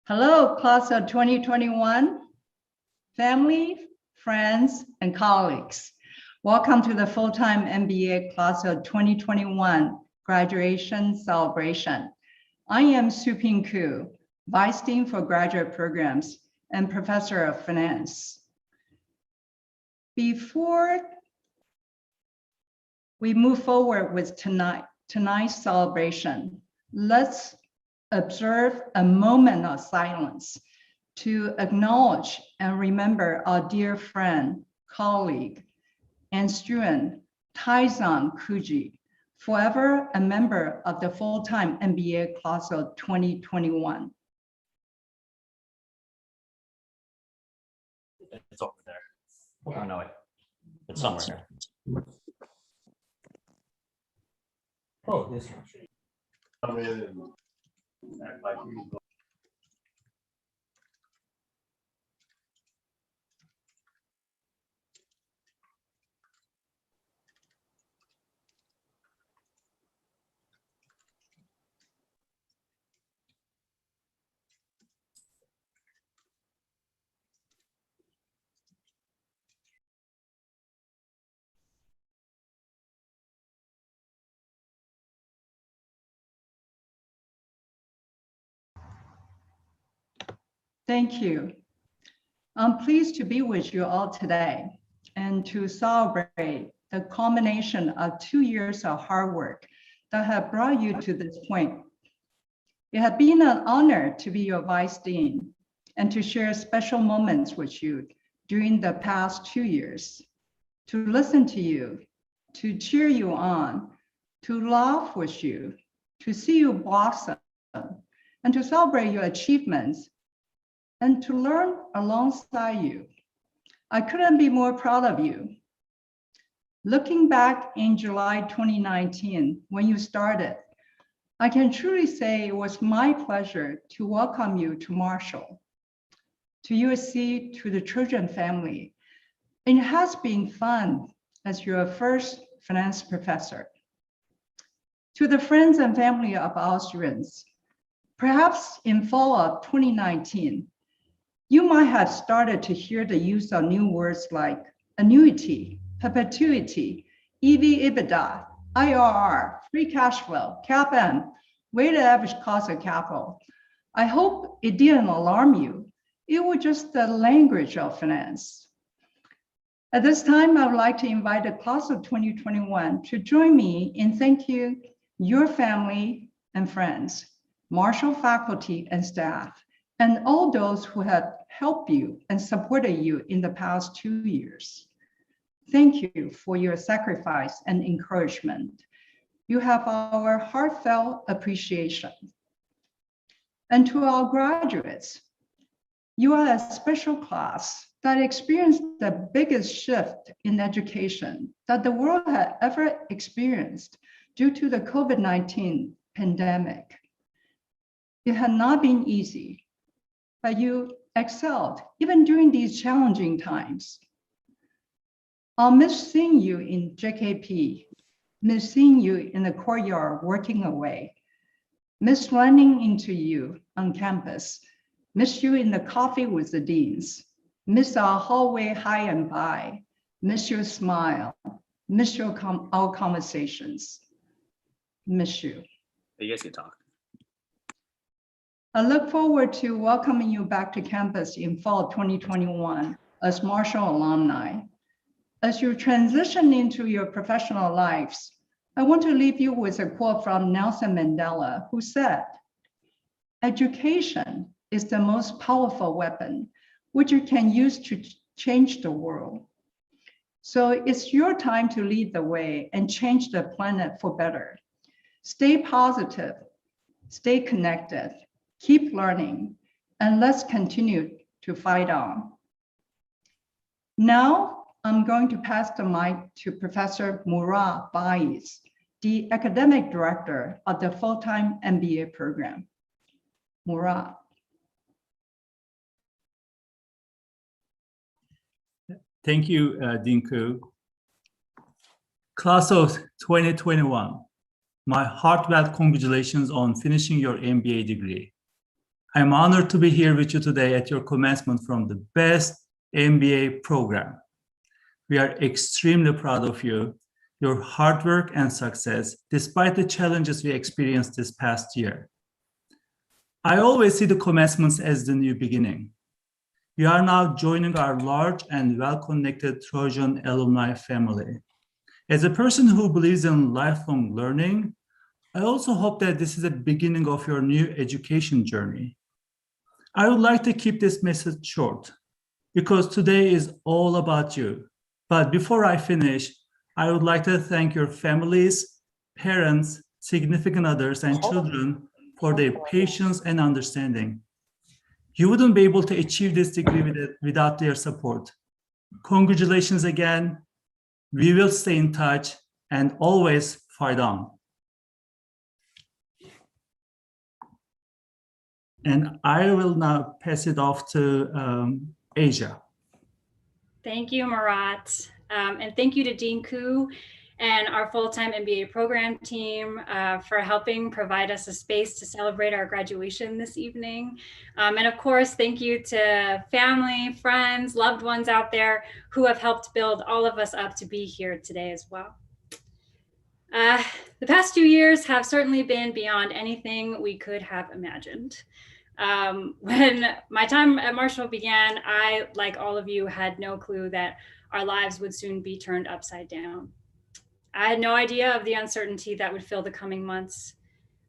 Hello, class of 2021, family, friends, and colleagues. Welcome to the full-time MBA class of 2021 graduation celebration. I am Suping Koo, Vice Dean for Graduate Programs and Professor of Finance. Before we move forward with tonight's celebration, let's observe a moment of silence to acknowledge and remember our dear friend, colleague, and student, Taizan Kuji, forever a member of the full-time MBA class of 2021. It's over there. Oh, no, it's somewhere here. Oh, this one. Thank you. I'm pleased to be with you all today and to celebrate the culmination of 2 years of hard work that have brought you to this point. It has been an honor to be your Vice Dean and to share special moments with you during the past 2 years, to listen to you, to cheer you on, to laugh with you, to see you blossom, and to celebrate your achievements and to learn alongside you. I couldn't be more proud of you. Looking back in July 2019, when you started, I can truly say it was my pleasure to welcome you to Marshall, to USC, to the Trojan family. It has been fun as your first finance professor. To the friends and family of our students, perhaps in fall of 2019, you might have started to hear the use of new words like annuity, perpetuity, EV/EBITDA, IRR, free cash flow, CAPM, weighted average cost of capital. I hope it didn't alarm you. It was just the language of finance. At this time, I would like to invite the class of 2021 to join me in thanking your family and friends, Marshall faculty and staff, and all those who have helped you and supported you in the past 2 years. Thank you for your sacrifice and encouragement. You have our heartfelt appreciation. And to our graduates, you are a special class that experienced the biggest shift in education that the world had ever experienced due to the COVID-19 pandemic. It had not been easy, but you excelled even during these challenging times. I'll miss seeing you in JKP, miss seeing you in the courtyard working away, miss running into you on campus, miss you in the coffee with the deans, miss our hallway hi and bye, miss your smile, miss our conversations, miss you. You guys can talk. I look forward to welcoming you back to campus in fall 2021 as Marshall alumni. As you transition into your professional lives, I want to leave you with a quote from Nelson Mandela, who said, "Education is the most powerful weapon which you can use to change the world." So it's your time to lead the way and change the planet for better. Stay positive, stay connected, keep learning, and let's continue to fight on. Now, I'm going to pass the mic to Professor Murad Baiz, the Academic Director of the full-time MBA program. Murad. Thank you, Dean Koo. Class of 2021, my heartfelt congratulations on finishing your MBA degree. I'm honored to be here with you today at your commencement from the best MBA program. We are extremely proud of you, your hard work and success, despite the challenges we experienced this past year. I always see the commencements as the new beginning. You are now joining our large and well-connected Trojan alumni family. As a person who believes in lifelong learning, I also hope that this is the beginning of your new education journey. I would like to keep this message short because today is all about you. But before I finish, I would like to thank your families, parents, significant others, and children for their patience and understanding. You wouldn't be able to achieve this degree without their support. Congratulations again. We will stay in touch and always fight on. And I will now pass it off to Asia. Thank you, Marat. And thank you to Dean Koo and our full-time MBA program team for helping provide us a space to celebrate our graduation this evening. And of course, thank you to family, friends, loved ones out there who have helped build all of us up to be here today as well. The past 2 years have certainly been beyond anything we could have imagined. When my time at Marshall began, I, like all of you, had no clue that our lives would soon be turned upside down. I had no idea of the uncertainty that would fill the coming months,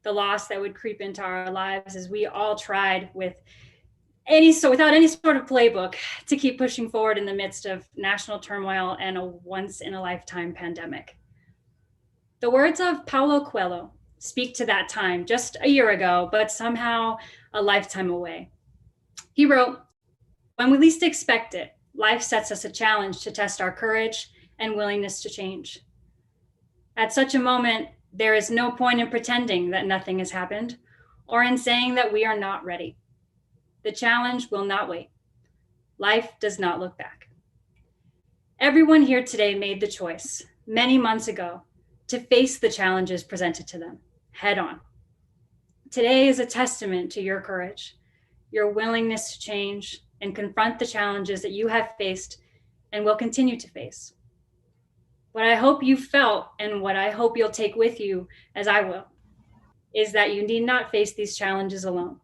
the loss that would creep into our lives as we all tried without any sort of playbook to keep pushing forward in the midst of national turmoil and a once-in-a-lifetime pandemic. The words of Paulo Coelho speak to that time just a year ago, but somehow a lifetime away. He wrote, "When we least expect it, life sets us a challenge to test our courage and willingness to change. At such a moment, there is no point in pretending that nothing has happened or in saying that we are not ready. The challenge will not wait. Life does not look back." Everyone here today made the choice many months ago to face the challenges presented to them head on. Today is a testament to your courage, your willingness to change and confront the challenges that you have faced and will continue to face. What I hope you felt and what I hope you'll take with you, as I will, is that you need not face these challenges alone.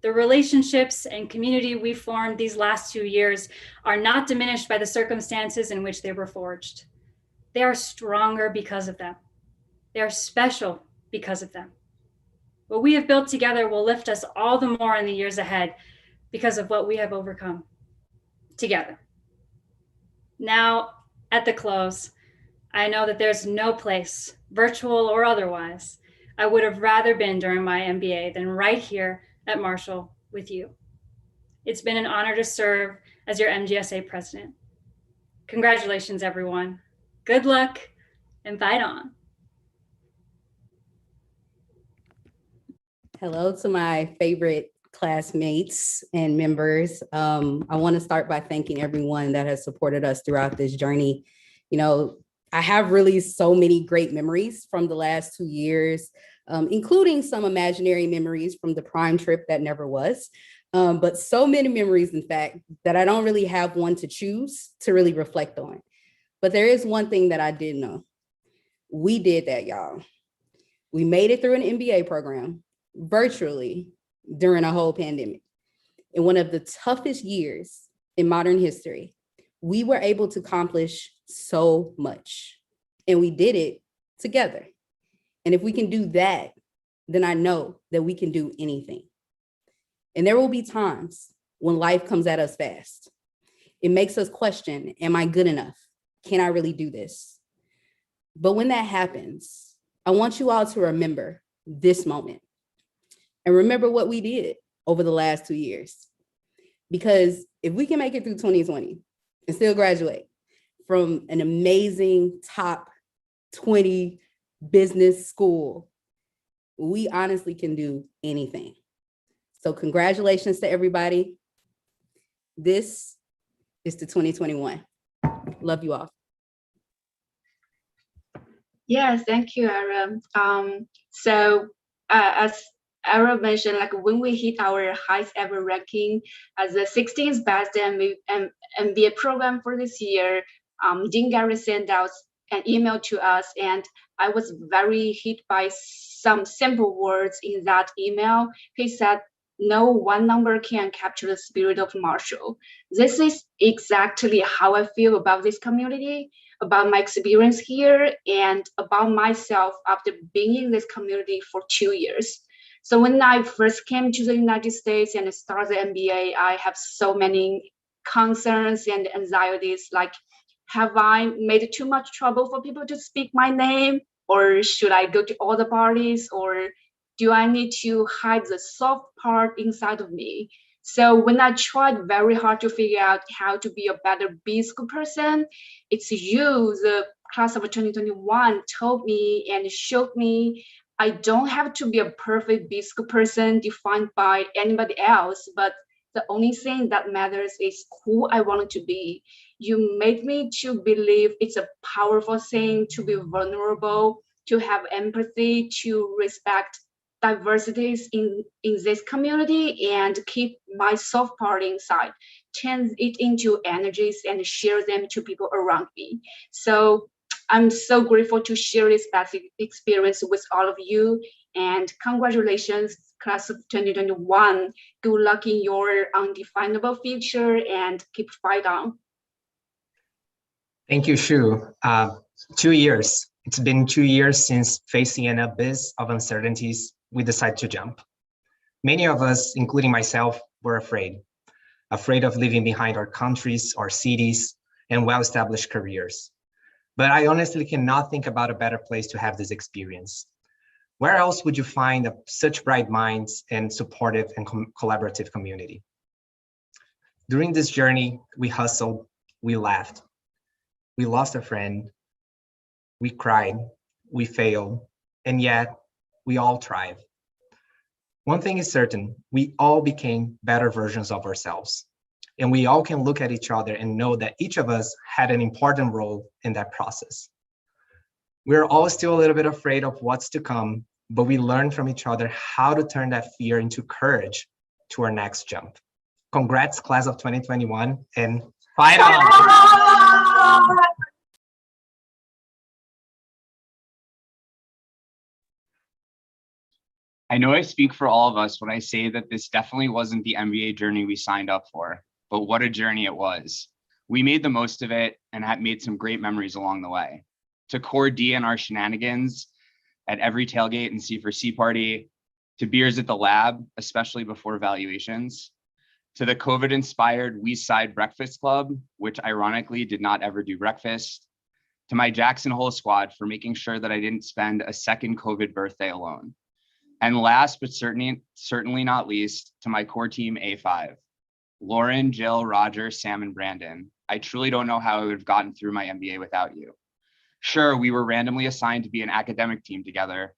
The relationships and community we formed these last 2 years are not diminished by the circumstances in which they were forged. They are stronger because of them. They are special because of them. What we have built together will lift us all the more in the years ahead because of what we have overcome together. Now, at the close, I know that there's no place, virtual or otherwise, I would have rather been during my MBA than right here at Marshall with you. It's been an honor to serve as your MGSA president. Congratulations, everyone. Good luck and fight on. Hello to my favorite classmates and members. I want to start by thanking everyone that has supported us throughout this journey. You know, I have really so many great memories from the last 2 years, including some imaginary memories from the prime trip that never was. But so many memories, in fact, that I don't really have one to choose to really reflect on. But there is one thing that I did know. We did that, y'all. We made it through an MBA program virtually during a whole pandemic. In one of the toughest years in modern history, we were able to accomplish so much, and we did it together. And if we can do that, then I know that we can do anything. And there will be times when life comes at us fast. It makes us question, am I good enough? Can I really do this? But when that happens, I want you all to remember this moment and remember what we did over the last 2 years. Because if we can make it through 2020 and still graduate from an amazing top 20 business school, we honestly can do anything. So congratulations to everybody. This is to 2021. Love you all. Yes, thank you, Ara. As Ara mentioned, like when we hit our highest ever ranking as the 16th best MBA program for this year, Dean Gary sent out an email to us, and I was very hit by some simple words in that email. He said, "No one number can capture the spirit of Marshall." This is exactly how I feel about this community, about my experience here, and about myself after being in this community for 2 years. So when I first came to the United States and started the MBA, I have so many concerns and anxieties, like, have I made too much trouble for people to speak my name? Or should I go to all the parties? Or do I need to hide the soft part inside of me? So when I tried very hard to figure out how to be a better B school person, it's you, the class of 2021, told me and showed me I don't have to be a perfect B school person defined by anybody else, but the only thing that matters is who I wanted to be. You made me to believe it's a powerful thing to be vulnerable, to have empathy, to respect diversities in this community, and keep my soft part inside, turn it into energies and share them to people around me. So I'm so grateful to share this best experience with all of you, and congratulations, class of 2021. Good luck in your undefinable future and keep fight on. Thank you, Shu. 2 years. It's been 2 years since facing an abyss of uncertainties, we decided to jump. Many of us, including myself, were afraid of leaving behind our countries, our cities, and well-established careers. But I honestly cannot think about a better place to have this experience. Where else would you find such bright minds and supportive and collaborative community? During this journey, we hustled, we laughed, we lost a friend, we cried, we failed, and yet we all thrive. One thing is certain, we all became better versions of ourselves. And we all can look at each other and know that each of us had an important role in that process. We're all still a little bit afraid of what's to come, but we learn from each other how to turn that fear into courage to our next jump. Congrats, class of 2021, and fight on! I know I speak for all of us when I say that this definitely wasn't the MBA journey we signed up for, but what a journey it was. We made the most of it and had made some great memories along the way. To Core D and our shenanigans at every tailgate and C4C party, to beers at the lab, especially before evaluations, to the COVID-inspired West Side Breakfast Club, which ironically did not ever do breakfast, to my Jackson Hole squad for making sure that I didn't spend a second COVID birthday alone. And last, but certainly not least, to my core team A5, Lauren, Jill, Roger, Sam, and Brandon. I truly don't know how I would have gotten through my MBA without you. Sure, we were randomly assigned to be an academic team together,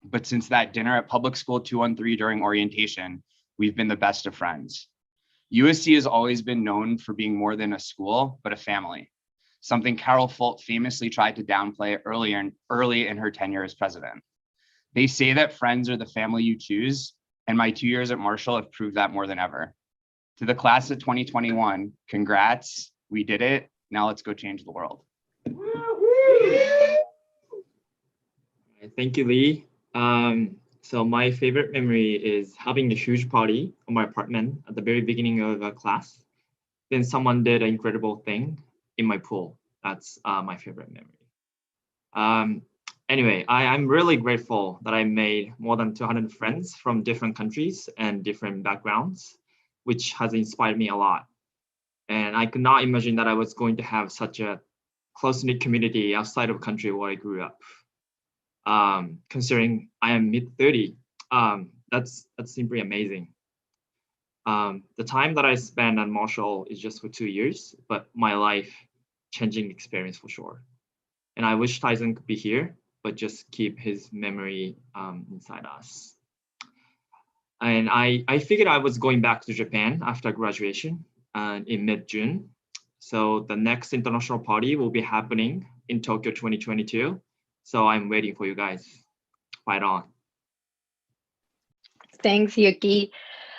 but since that dinner at Public School 213 during orientation, we've been the best of friends. USC has always been known for being more than a school, but a family, something Carol Folt famously tried to downplay early in her tenure as president. They say that friends are the family you choose, and my 2 years at Marshall have proved that more than ever. To the class of 2021, congrats, we did it. Now let's go change the world. Thank you, Lee. So my favorite memory is having a huge party in my apartment at the very beginning of a class. Then someone did an incredible thing in my pool. That's my favorite memory. Anyway, I'm really grateful that I made more than 200 friends from different countries and different backgrounds, which has inspired me a lot. And I could not imagine that I was going to have such a close-knit community outside of the country where I grew up. Considering I am mid-30, that's simply amazing. The time that I spent at Marshall is just for 2 years, but my life-changing experience for sure. And I wish Tyson could be here, but just keep his memory inside us. And I figured I was going back to Japan after graduation in mid-June. So the next international party will be happening in Tokyo 2022. So I'm waiting for you guys. Fight on. Thanks, Yuki.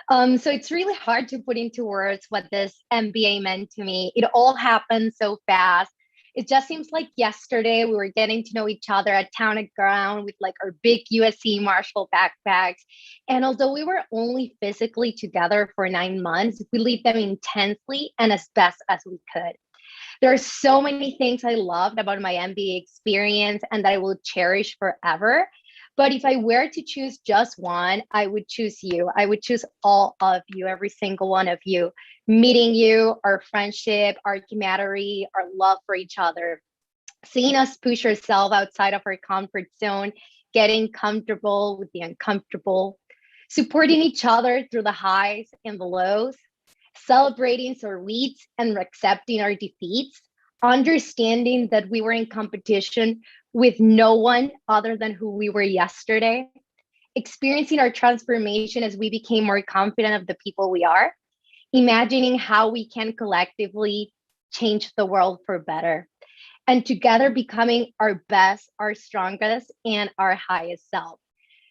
So it's really hard to put into words what this MBA meant to me. It all happened so fast. It just seems like yesterday we were getting to know each other at Town and Ground with like our big USC Marshall backpacks. And although we were only physically together for 9 months, we lived them intensely and as best as we could. There are so many things I loved about my MBA experience and that I will cherish forever. But if I were to choose just one, I would choose you. I would choose all of you, every single one of you. Meeting you, our friendship, our camaraderie, our love for each other. Seeing us push ourselves outside of our comfort zone, getting comfortable with the uncomfortable, supporting each other through the highs and the lows, celebrating our wins and accepting our defeats, understanding that we were in competition with no one other than who we were yesterday, experiencing our transformation as we became more confident of the people we are, imagining how we can collectively change the world for better, and together becoming our best, our strongest, and our highest self.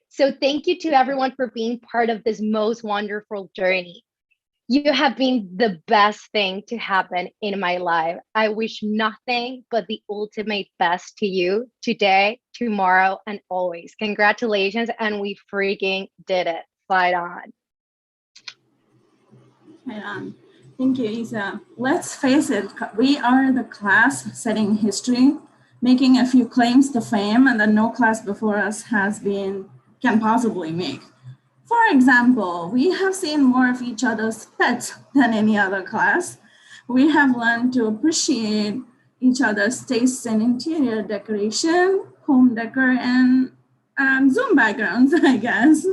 So thank you to everyone for being part of this most wonderful journey. You have been the best thing to happen in my life. I wish nothing but the ultimate best to you today, tomorrow, and always. Congratulations, and we freaking did it. Fight on. Right on. Thank you, Isa. Let's face it, we are the class setting history, making a few claims to fame and that no class before us can possibly make. For example, we have seen more of each other's pets than any other class. We have learned to appreciate each other's tastes in interior decoration, home decor, and Zoom backgrounds, I guess.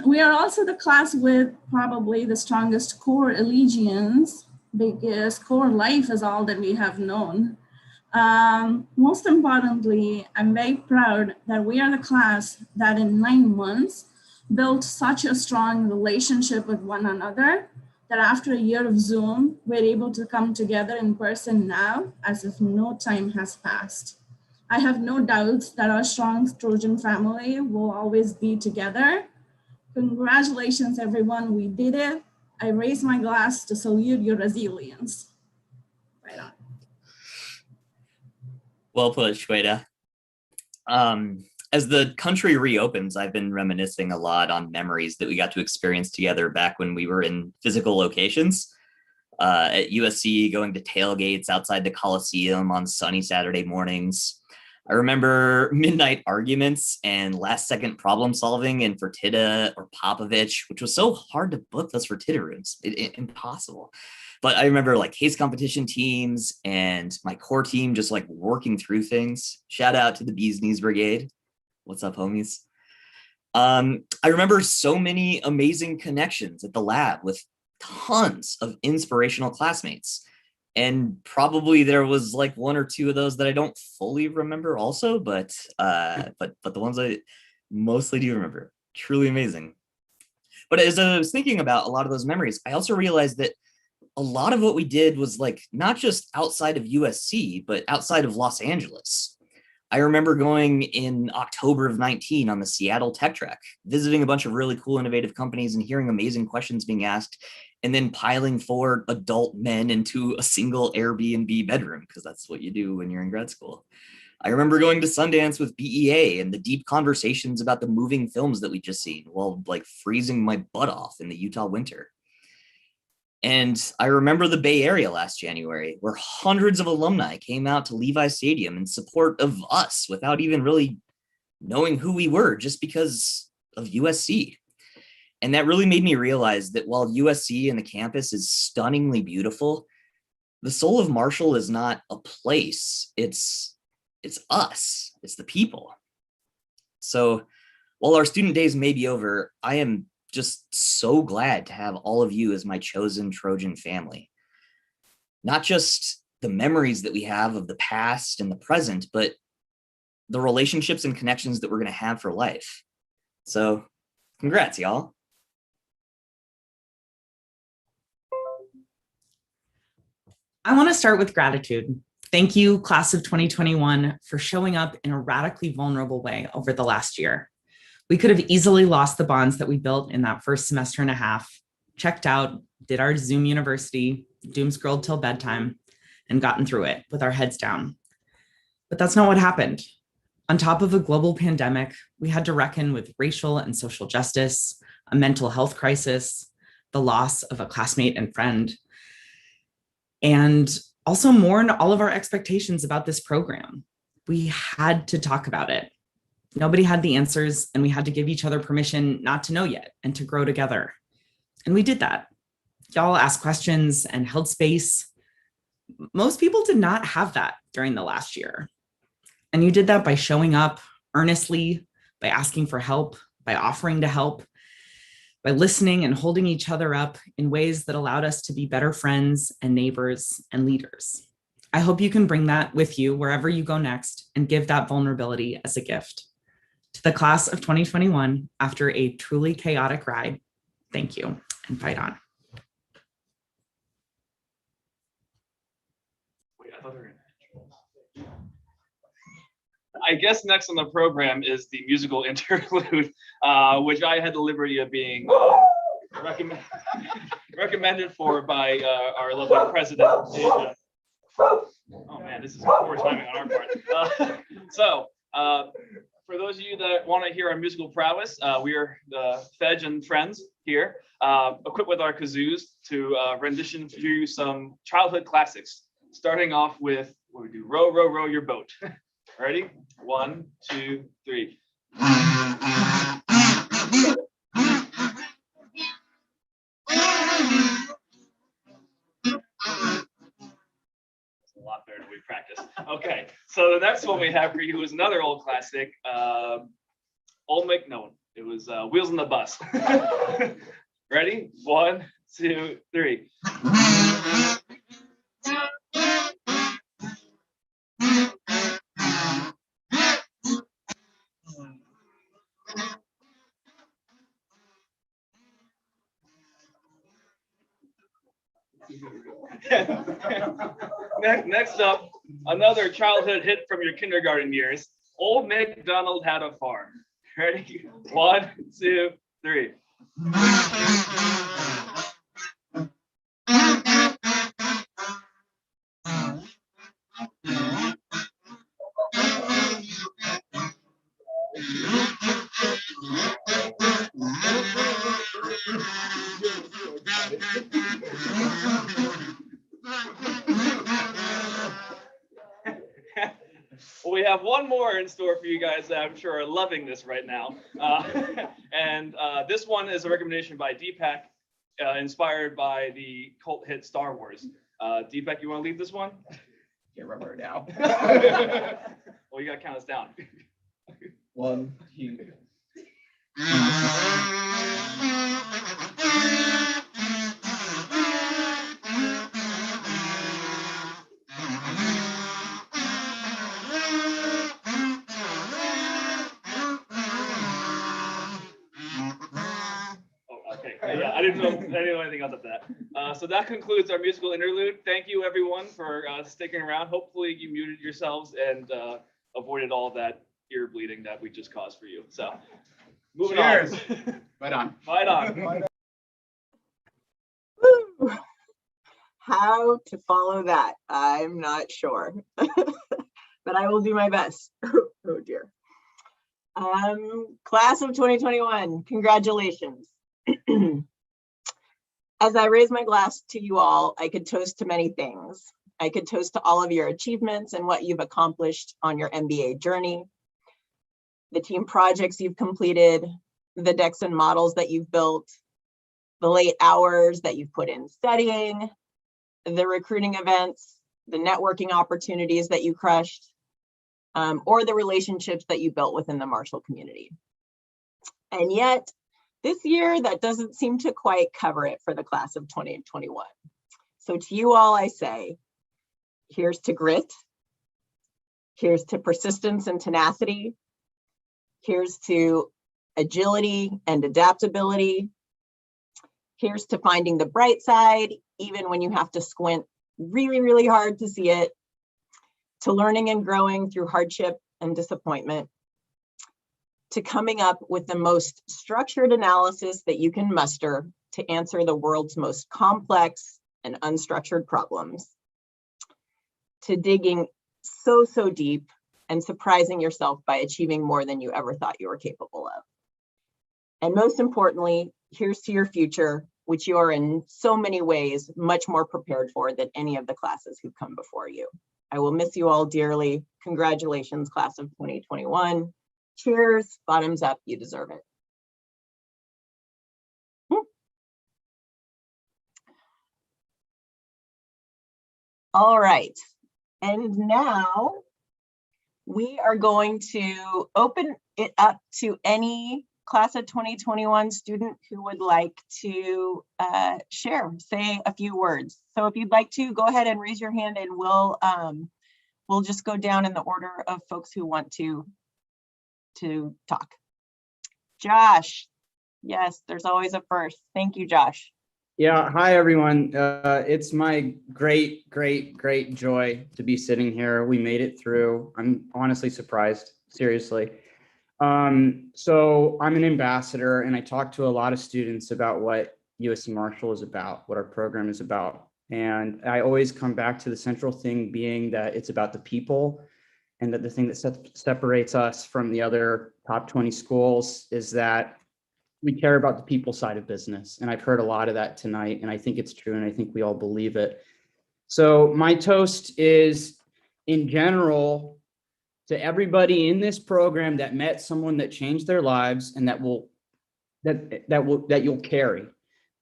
We are also the class with probably the strongest core allegiance because core life is all that we have known. Most importantly, I'm very proud that we are the class that in 9 months built such a strong relationship with one another that after a year of Zoom, we're able to come together in person now as if no time has passed. I have no doubts that our strong Trojan family will always be together. Congratulations, everyone, we did it. I raise my glass to salute your resilience. Right on. Well put, Shweta. As the country reopens, I've been reminiscing a lot on memories that we got to experience together back when we were in physical locations. At USC, going to tailgates outside the Coliseum on sunny Saturday mornings. I remember midnight arguments and last-second problem solving in Fertitta or Popovich, which was so hard to book those Fertitta rooms, impossible. But I remember like case competition teams and my core team just like working through things. Shout out to the Bees Knees Brigade. What's up, homies? I remember so many amazing connections at the lab with tons of inspirational classmates. And probably there was like 1 or 2 of those that I don't fully remember also, but the ones I mostly do remember. Truly amazing. But as I was thinking about a lot of those memories, I also realized that a lot of what we did was like not just outside of USC, but outside of Los Angeles. I remember going in October of 19 on the Seattle Tech Trek, visiting a bunch of really cool, innovative companies and hearing amazing questions being asked, and then piling 4 adult men into a single Airbnb bedroom, because that's what you do when you're in grad school. I remember going to Sundance with BEA and the deep conversations about the moving films that we just seen while like freezing my butt off in the Utah winter. And I remember the Bay Area last January, where hundreds of alumni came out to Levi Stadium in support of us without even really knowing who we were, just because of USC. And that really made me realize that while USC and the campus is stunningly beautiful, the soul of Marshall is not a place, it's us, it's the people. So while our student days may be over, I am just so glad to have all of you as my chosen Trojan family. Not just the memories that we have of the past and the present, but the relationships and connections that we're going to have for life. So congrats, y'all. I want to start with gratitude. Thank you, class of 2021, for showing up in a radically vulnerable way over the last year. We could have easily lost the bonds that we built in that first semester and a half, checked out, did our Zoom university, doom scrolled till bedtime, and gotten through it with our heads down. But that's not what happened. On top of a global pandemic, we had to reckon with racial and social justice, a mental health crisis, the loss of a classmate and friend, and also mourn all of our expectations about this program. We had to talk about it. Nobody had the answers, and we had to give each other permission not to know yet and to grow together. And we did that. Y'all asked questions and held space. Most people did not have that during the last year. And you did that by showing up earnestly, by asking for help, by offering to help, by listening and holding each other up in ways that allowed us to be better friends and neighbors and leaders. I hope you can bring that with you wherever you go next and give that vulnerability as a gift. To the class of 2021, after a truly chaotic ride, thank you and fight on. I guess next on the program is the musical interlude, which I had the liberty of being recommended for by our lovely president, Asia. Oh man, this is poor timing on our part. For those of you that want to hear our musical prowess, we are the Fedge and friends here, equipped with our kazoos to rendition for you some childhood classics, starting off with what we do, row, row, row your boat. Ready? 1, 2, 3. A lot better than we practice. Okay, so the next one we have for you is another old classic. It was Wheels on the Bus. Ready? 1, 2, 3. Next up, another childhood hit from your kindergarten years. Old MacDonald Had a Farm. Ready? 1, 2, 3. Well, we have one more in store for you guys that I'm sure are loving this right now. This one is a recommendation by Deepak, inspired by the cult hit Star Wars. Deepak, you want to lead this one? Can't remember now. Well, you got to count us down. 1, 2. Yeah, I didn't know anything else after that. So that concludes our musical interlude. Thank you, everyone, for sticking around. Hopefully, you muted yourselves and avoided all that ear bleeding that we just caused for you. So, moving Cheers. on. Fight on. Fight on. Woo. How to follow that? I'm not sure, but I will do my best. Oh dear. Class of 2021, congratulations. As I raise my glass to you all, I could toast to many things. I could toast to all of your achievements and what you've accomplished on your MBA journey, the team projects you've completed, the decks and models that you've built, the late hours that you've put in studying, the recruiting events, the networking opportunities that you crushed, or the relationships that you built within the Marshall community. And yet, this year, that doesn't seem to quite cover it for the class of 2021. So to you all, I say, here's to grit, here's to persistence and tenacity, here's to agility and adaptability, here's to finding the bright side, even when you have to squint really, really hard to see it, to learning and growing through hardship and disappointment, to coming up with the most structured analysis that you can muster to answer the world's most complex and unstructured problems, to digging so deep and surprising yourself by achieving more than you ever thought you were capable of. And most importantly, here's to your future, which you are in so many ways much more prepared for than any of the classes who've come before you. I will miss you all dearly. Congratulations, class of 2021. Cheers, bottoms up, you deserve it. All right, and now we are going to open it up to any class of 2021 student who would like to say a few words. So if you'd like to, go ahead and raise your hand and we'll just go down in the order of folks who want to talk. Josh, yes, there's always a first. Thank you, Josh. Yeah, hi everyone. It's my great joy to be sitting here. We made it through. I'm honestly surprised, seriously. So I'm an ambassador and I talk to a lot of students about what USC Marshall is about, what our program is about. And I always come back to the central thing being that it's about the people, and that the thing that separates us from the other top 20 schools is that we care about the people side of business. And I've heard a lot of that tonight, and I think it's true, and I think we all believe it. So my toast is, in general, to everybody in this program that met someone that changed their lives and that you'll carry.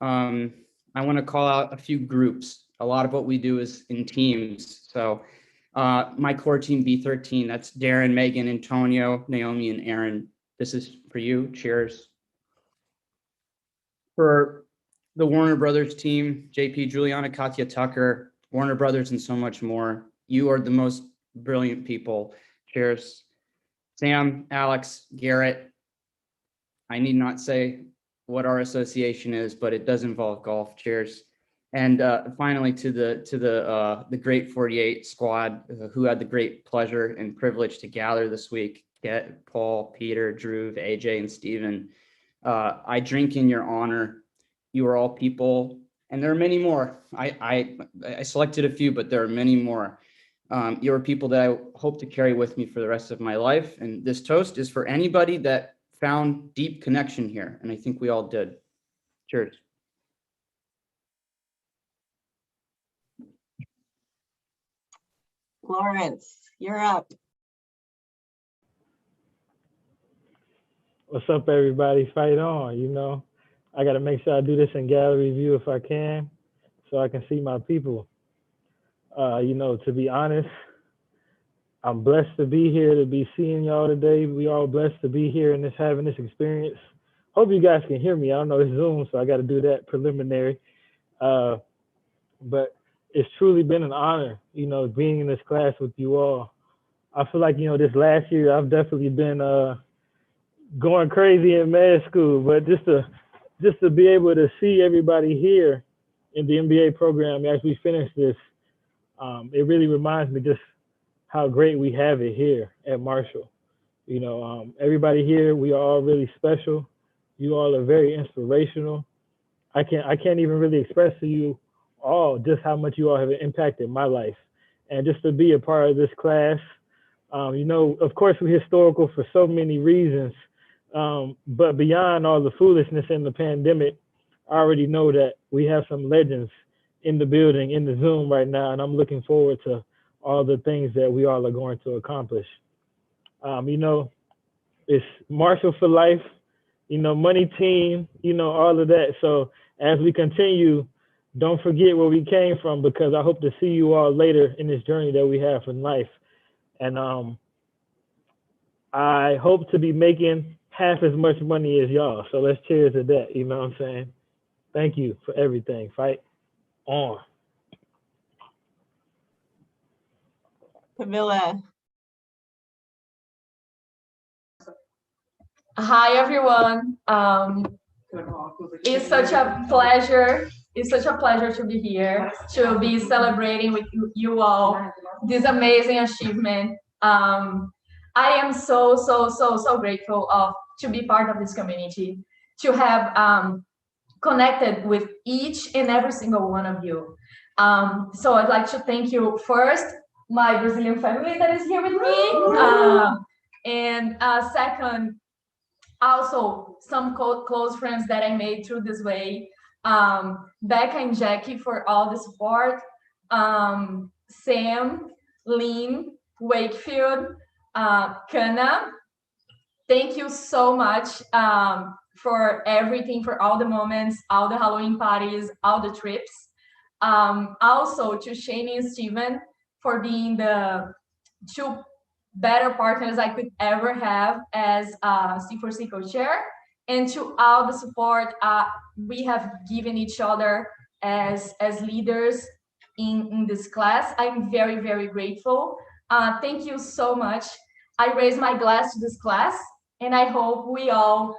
I want to call out a few groups. A lot of what we do is in teams. So my core team B13, that's Darren, Megan, Antonio, Naomi, and Aaron. This is for you. Cheers. For the Warner Brothers team, JP, Juliana, Katya, Tucker, Warner Brothers, and so much more. You are the most brilliant people. Cheers. Sam, Alex, Garrett. I need not say what our association is, but it does involve golf. Cheers. And finally, to the Great 48 squad who had the great pleasure and privilege to gather this week. Get Paul, Peter, Drew, AJ, and Steven. I drink in your honor. You are all people, and there are many more. I selected a few, but there are many more. You are people that I hope to carry with me for the rest of my life. And this toast is for anybody that found deep connection here, and I think we all did. Cheers. Lawrence, you're up. What's up, everybody? Fight on. You know, I got to make sure I do this in gallery view if I can, so I can see my people. You know, to be honest, I'm blessed to be here, to be seeing y'all today. We all blessed to be here and having this experience. Hope you guys can hear me. I don't know, it's Zoom, so I got to do that preliminary. But it's truly been an honor, you know, being in this class with you all. I feel like, you know, this last year I've definitely been going crazy in med school, but just to be able to see everybody here in the MBA program as we finish this, it really reminds me just how great we have it here at Marshall. You know, everybody here, we are all really special. You all are very inspirational. I can't even really express to you all just how much you all have impacted my life. And just to be a part of this class, you know, of course, we're historical for so many reasons, but beyond all the foolishness in the pandemic, I already know that we have some legends in the building, in the Zoom right now, and I'm looking forward to all the things that we all are going to accomplish. You know, it's Marshall for life, you know, money team, you know, all of that. So as we continue, don't forget where we came from, because I hope to see you all later in this journey that we have in life. And I hope to be making half as much money as y'all. So let's cheers to that, you know what I'm saying? Thank you for everything. Fight on. Camilla. Hi, everyone. It's such a pleasure. It's such a pleasure to be here, to be celebrating with you all this amazing achievement. I am so grateful to be part of this community, to have connected with each and every single one of you. So I'd like to thank you first, my Brazilian family that is here with me. And second, also some close friends that I made through this way. Becca and Jackie for all the support. Sam, Lynn, Wakefield, Kana, thank you so much for everything, for all the moments, all the Halloween parties, all the trips. Also to Shane and Steven for being the two better partners I could ever have as C4C co-chair, and to all the support we have given each other as leaders in this class. I'm very grateful. Thank you so much. I raise my glass to this class, and I hope we all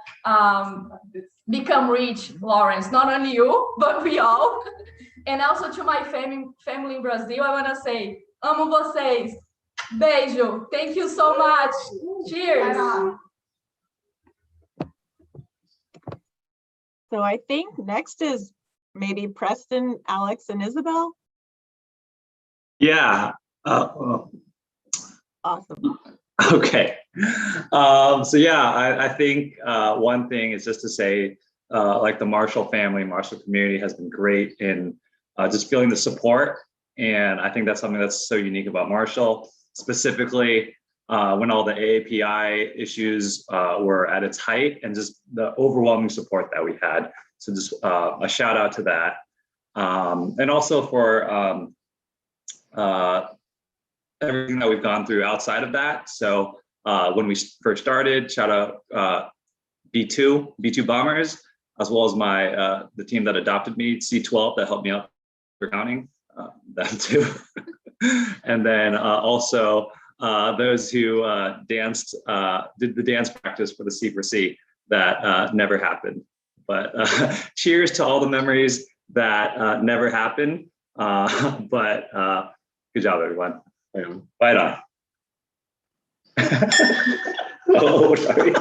become rich, Lawrence. Not only you, but we all. And also to my family in Brazil, I want to say, amo vocês. Beijo. Thank you so much. Cheers. So I think next is maybe Preston, Alex, and Isabel. Yeah. Awesome. Okay. So yeah, I think one thing is just to say, like the Marshall family, Marshall community has been great in just feeling the support. And I think that's something that's so unique about Marshall, specifically when all the AAPI issues were at its height, and just the overwhelming support that we had. So just a shout out to that. And also for everything that we've gone through outside of that. So when we first started, shout out B2 Bombers, as well as the team that adopted me, C12, that helped me out for counting, that too. And then also those who danced, did the dance practice for the C4C that never happened. But cheers to all the memories that never happened. But good job, everyone. Fight on. Oh, sorry.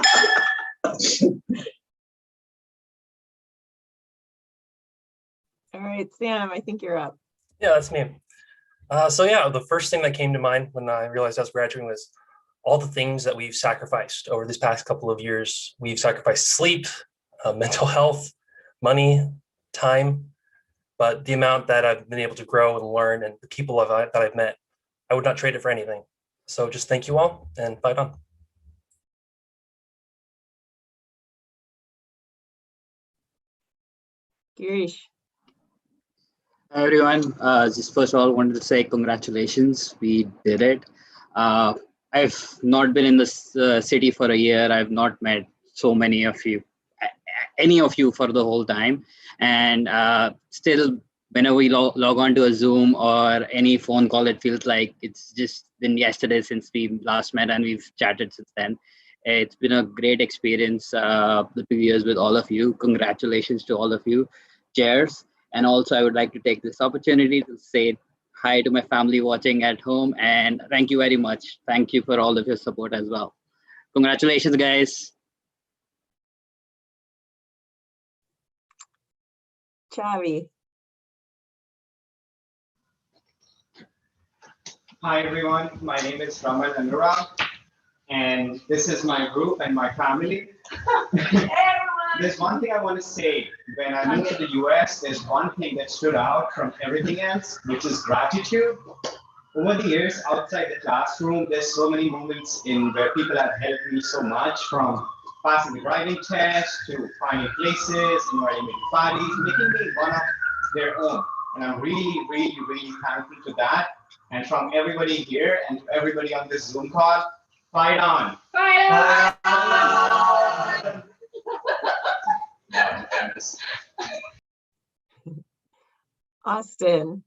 All right, Sam, I think you're up. Yeah, that's me. So yeah, the first thing that came to mind when I realized I was graduating was all the things that we've sacrificed over this past couple of years. We've sacrificed sleep, mental health, money, time, but the amount that I've been able to grow and learn, and the people that I've met, I would not trade it for anything. So just thank you all, and fight on. Girish. Hi everyone, just first of all wanted to say congratulations, we did it. I've not been in this city for a year. I've not met so many of you, any of you for the whole time, and still whenever we log on to a Zoom or any phone call, it feels like it's just been yesterday since we last met, and we've chatted since then. It's been a great experience, the 2 years with all of you. Congratulations to all of you. Cheers. And also I would like to take this opportunity to say hi to my family watching at home, and thank you very much. Thank you for all of your support as well. Congratulations, guys. Chavi. Hi everyone, my name is Raman Anurag, and this is my group and my family. There's one thing I want to say. When I moved to the US, there's one thing that stood out from everything else, which is gratitude. Over the years, outside the classroom, there's so many moments in where people have helped me so much, from passing the writing test to finding places, inviting me to parties, making me one of their own. And I'm really thankful to that. And from everybody here and to everybody on this Zoom call, fight on. Fight on. Austin.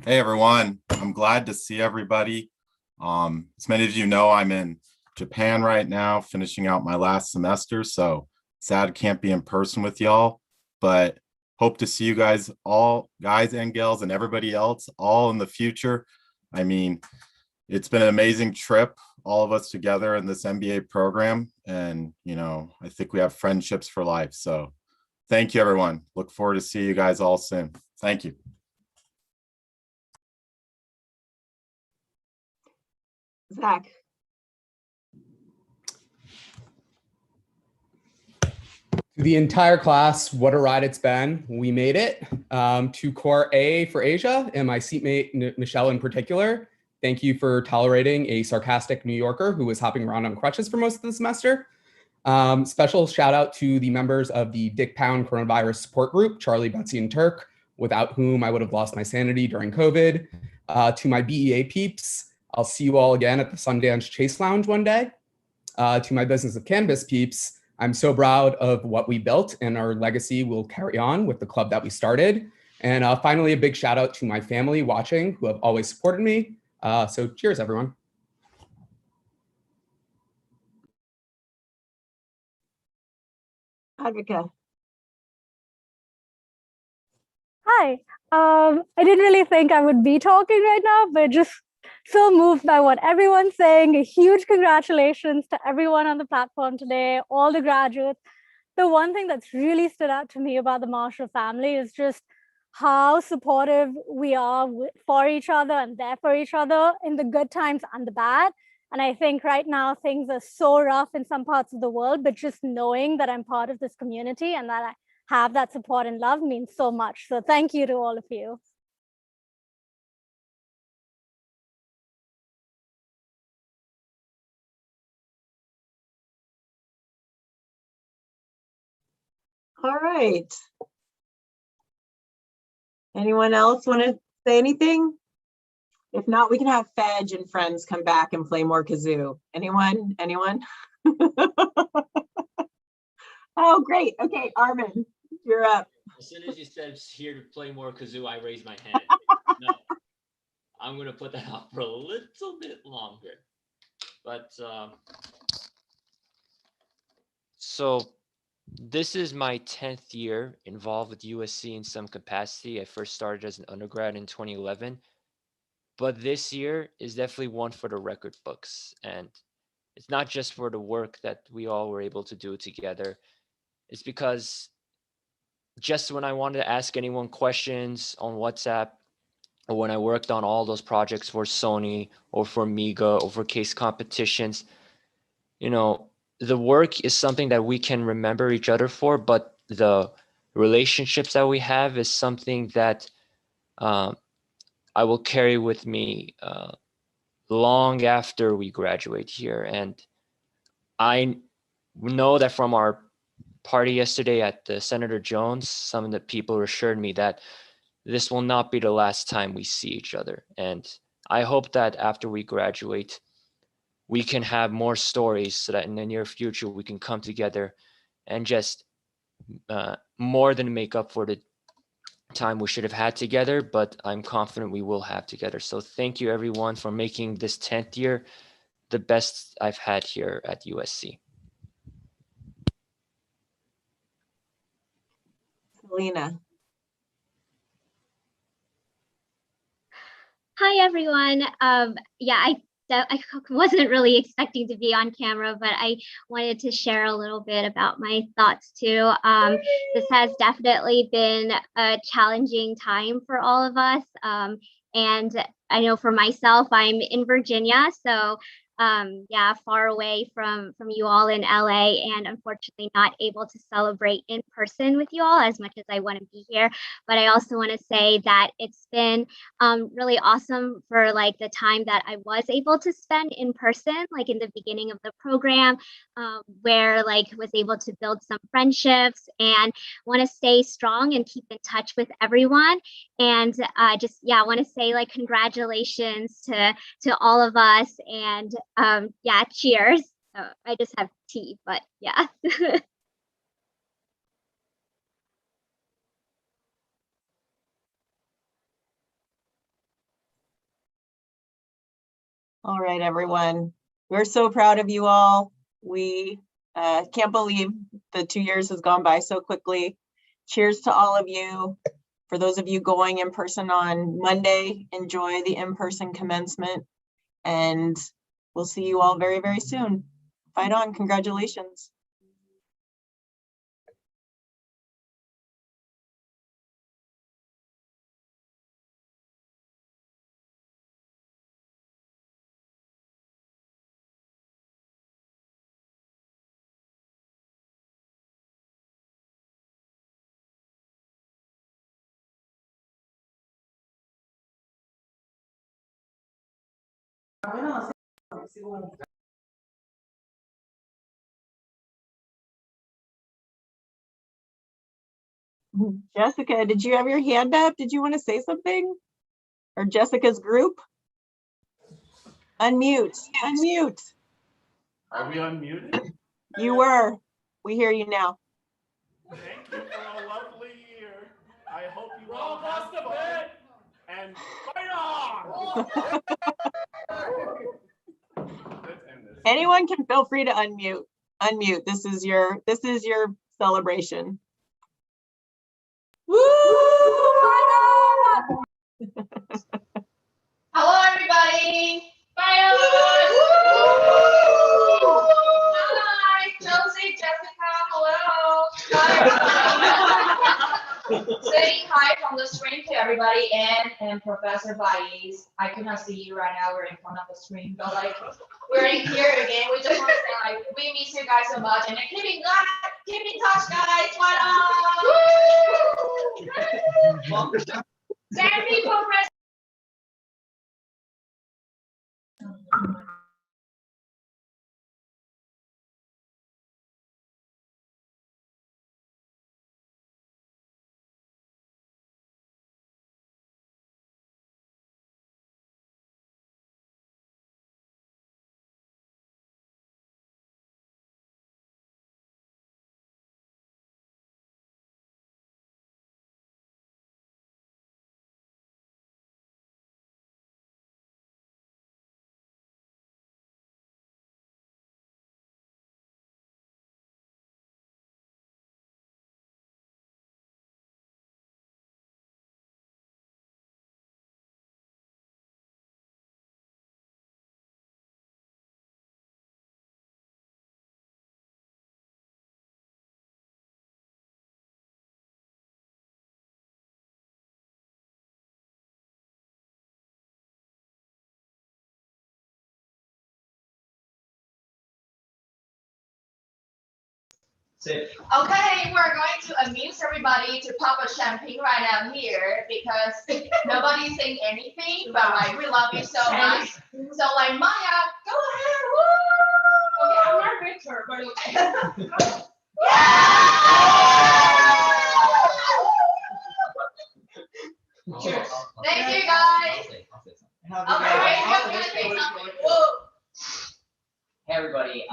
Hey everyone, I'm glad to see everybody. As many of you know, I'm in Japan right now, finishing out my last semester, so sad can't be in person with y'all, but hope to see you guys all, guys and gals and everybody else, all in the future. I mean, it's been an amazing trip, all of us together in this MBA program. And, you know, I think we have friendships for life. So thank you, everyone. Look forward to see you guys all soon. Thank you. Zach. To the entire class, what a ride it's been. We made it to Core A for Asia, and my seatmate, Michelle in particular. Thank you for tolerating a sarcastic New Yorker who was hopping around on crutches for most of the semester. Special shout out to the members of the Dick Pound Coronavirus Support Group, Charlie, Betsy, and Turk, without whom I would have lost my sanity during COVID. To my BEA peeps, I'll see you all again at the Sundance Chase Lounge one day. To my Business of Cannabis peeps, I'm so proud of what we built, and our legacy will carry on with the club that we started. And finally, a big shout out to my family watching who have always supported me. So cheers, everyone. Advika. Hi. I didn't really think I would be talking right now, but just so moved by what everyone's saying. A huge congratulations to everyone on the platform today, all the graduates. The one thing that's really stood out to me about the Marshall family is just how supportive we are for each other and there for each other in the good times and the bad. And I think right now things are so rough in some parts of the world, but just knowing that I'm part of this community and that I have that support and love means so much. So thank you to all of you. All right. Anyone else want to say anything? If not, we can have Fedge and friends come back and play more kazoo. Anyone? Anyone? Oh, great. Okay, Armin, you're up. As soon as you said here to play more kazoo, I raised my hand. No, I'm gonna put that off for a little bit longer. But so this is my 10th year involved with USC in some capacity. I first started as an undergrad in 2011, but this year is definitely one for the record books. And it's not just for the work that we all were able to do together. It's because just when I wanted to ask anyone questions on WhatsApp, or when I worked on all those projects for Sony or for Miga or for case competitions, you know, the work is something that we can remember each other for, but the relationships that we have is something that I will carry with me long after we graduate here. And I know that from our party yesterday at the Senator Jones, some of the people assured me that this will not be the last time we see each other. And I hope that after we graduate, we can have more stories so that in the near future, we can come together and just more than make up for the time we should have had together, but I'm confident we will have together. So thank you everyone for making this 10th year the best I've had here at USC. Selena. Hi, everyone. Yeah, I wasn't really expecting to be on camera, but I wanted to share a little bit about my thoughts too. This has definitely been a challenging time for all of us. And I know for myself, I'm in Virginia, so yeah, far away from you all in LA, and unfortunately not able to celebrate in person with you all as much as I want to be here. But I also want to say that it's been really awesome for like the time that I was able to spend in person, like in the beginning of the program, where like was able to build some friendships and want to stay strong and keep in touch with everyone. And just, yeah, I want to say like congratulations to all of us, and yeah, cheers. I just have tea, but yeah. All right, everyone. We're so proud of you all. We can't believe the 2 years has gone by so quickly. Cheers to all of you. For those of you going in person on Monday, enjoy the in-person commencement. And we'll see you all very, very soon. Fight on. Congratulations. Jessica, did you have your hand up? Did you want to say something? Or Jessica's group? Unmute, unmute. Are we unmuted? You were. We hear you now. Thank you for a lovely year. I hope you all have fun and fight on! Let's end this. Anyone can feel free to unmute. Unmute. This is your celebration. Woo! Hello, everybody. Bye. Hi, Chelsea, Jessica. Hello. Hi. Saying hi from the screen to everybody and Professor Baez. I cannot see you right now. We're in front of the screen, but like we're in here again. We just want to say like we miss you guys so much and keep in touch, guys. Bye. Thank you for Okay, we're going to amuse everybody to pop a champagne right out here because nobody's saying anything, but like we love you so much. So like Maya, go ahead. Woo! Okay, I'm not Victor, but okay. Cheers. Thank you guys. Okay, wait, I'm gonna say something. Whoa. Hey everybody.